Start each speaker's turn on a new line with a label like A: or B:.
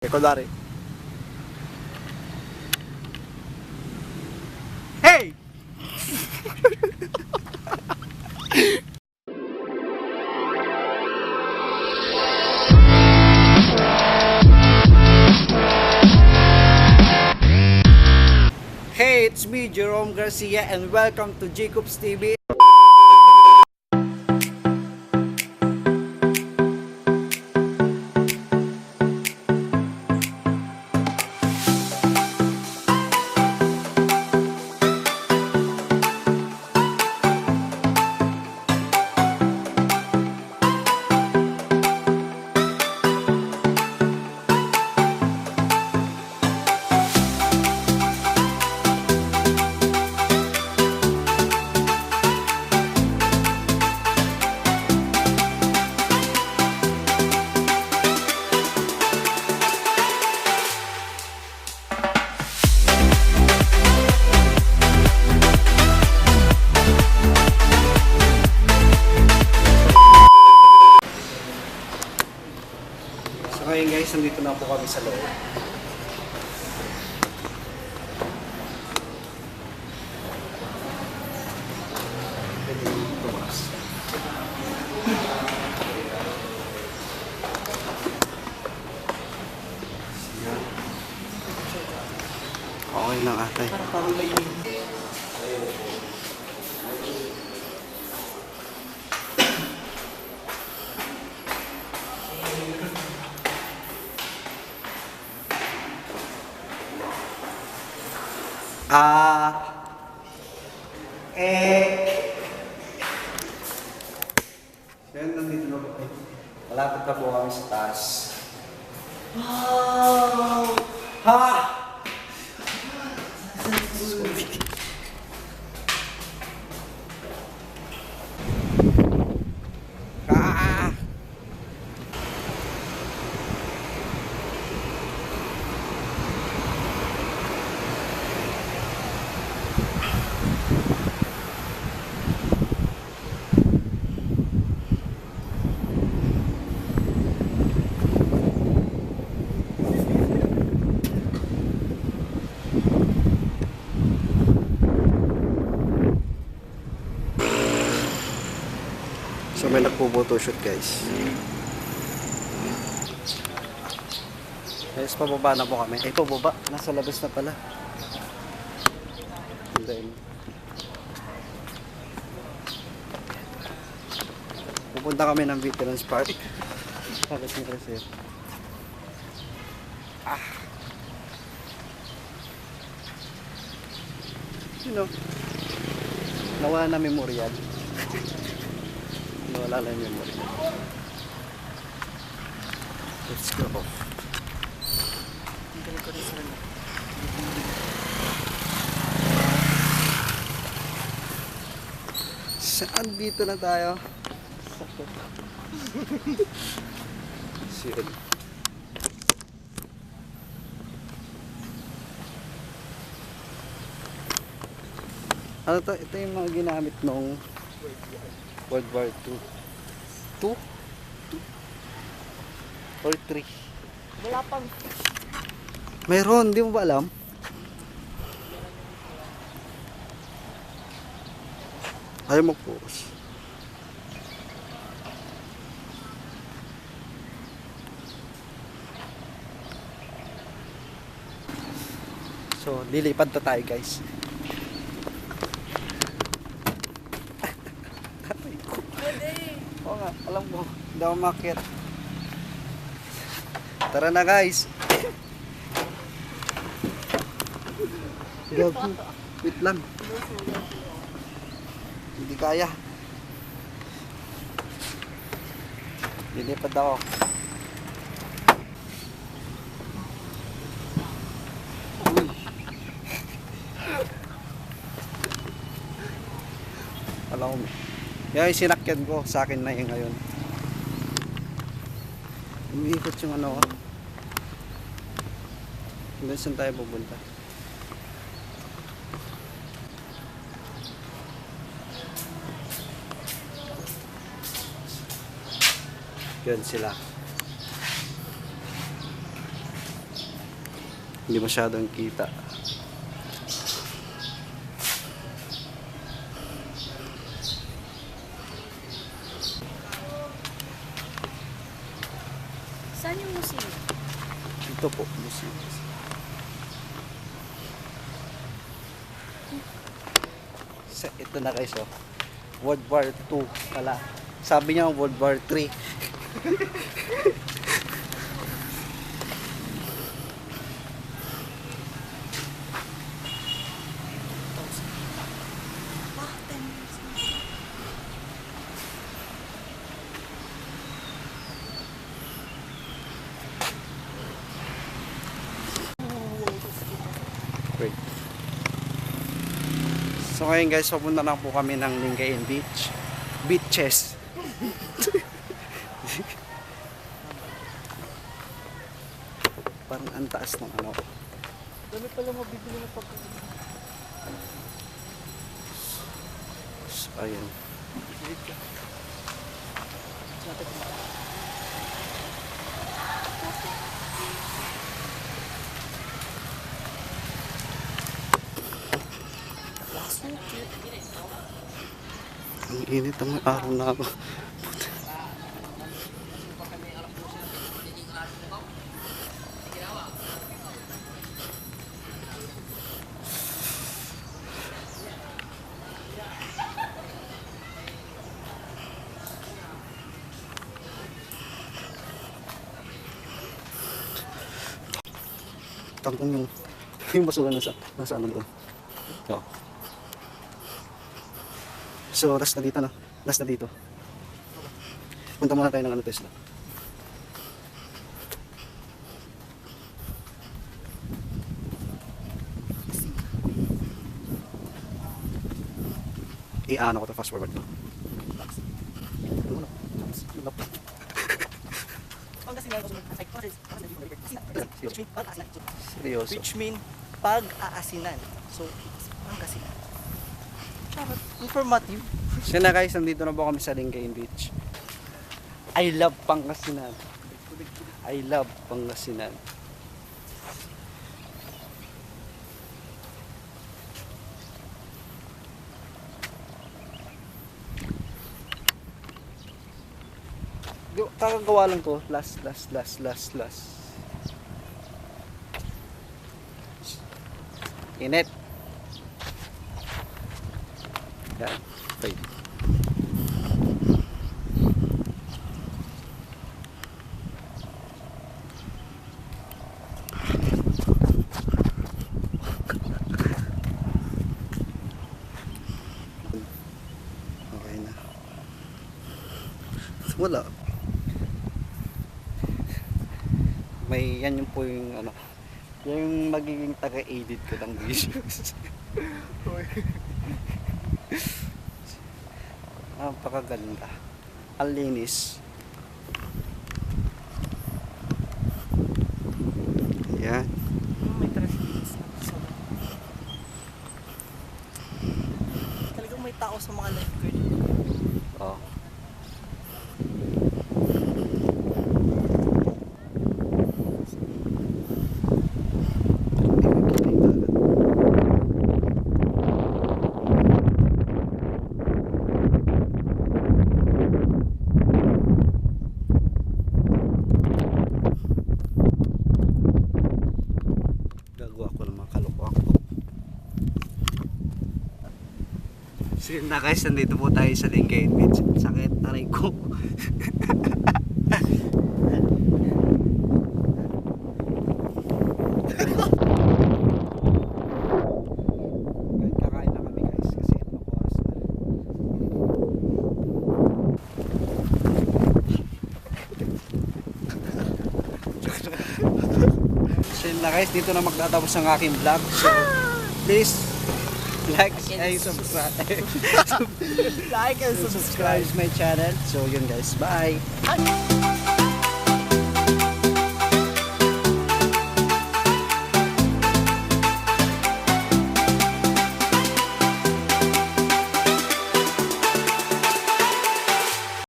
A: Kunwari. Hey! Hey, it's me, Jerome Garcia, and welcome to JKups TV. Ngayon guys, nandito na po kami sa loob. Okay lang ate. Parang may Yan, nandito na po. Malapit na po kami sa taas. Wow! Ha! Ah! So may nagpo-photoshoot guys. Guys, pababa na po kami. Pababa. Nasa labas na pala. And then, pupunta kami ng Veterans Park. Pagas ni Crescent. You know, nawala na memorial. Wala lang yung memory. Let's go. Saan dito na tayo? Saan? Ano to? Ito yung mga ginamit nung World War II. 2? Or 3?
B: Wala pang.
A: Mayroon, di mo ba alam? Ayaw mag-focus. So, lilipad na tayo guys. Oo nga, alam mo, hindi ako makit. Tara na guys. Gago, wait lang. Hindi kaya. Lilipad ako. Alam mo, yan yung sinakyan ko, sa akin na yung ngayon. Umiikot yung ano ko. Hanggang saan tayo pupunta? Yan sila. Hindi masyadong kita.
B: Saan yung museum?
A: Ito po, museum. Ito na guys, oh. World War II pala. Sabi niya World War III. Wait. So ngayon guys, papunta na po kami ng Lingayen Beach. Beaches. Parang ang taas ng ano.
B: Dami pala mabibili na pagkain.
A: So, ayan. Ang init ang araw na ako. Tangkong yung basura nasa ano doon. Oh. So, last na dito na. Last na dito. Punta muna tayo ng ano, Tesla. I-ano ko to, fast forward to. Seryoso.
B: Which mean pag-aasinan. So, Pangasinan. Charot. Informative.
A: So na guys, nandito na po kami sa Lingayen Beach. I love Pangasinan. I love Pangasinan. Kakagawa lang to. Last. Init. Yan. Wait. Okay na. Wala. May yan yung po yung ano. Yung magiging taga-edit ko ng videos. Napakaganda. Ang linis. Ayan.
B: May traffic. Talagang may tao sa mga lifeguard.
A: Oh. So yun na guys, nandito po tayo sa Lingayen Beach. Sakit, aray ko. Kakain na kami guys kasi anong oras na. So yun na guys, dito na magtatapos ang aking vlog. So please like and subscribe.
B: Like and subscribe
A: Subscribe my channel. So yun guys, bye.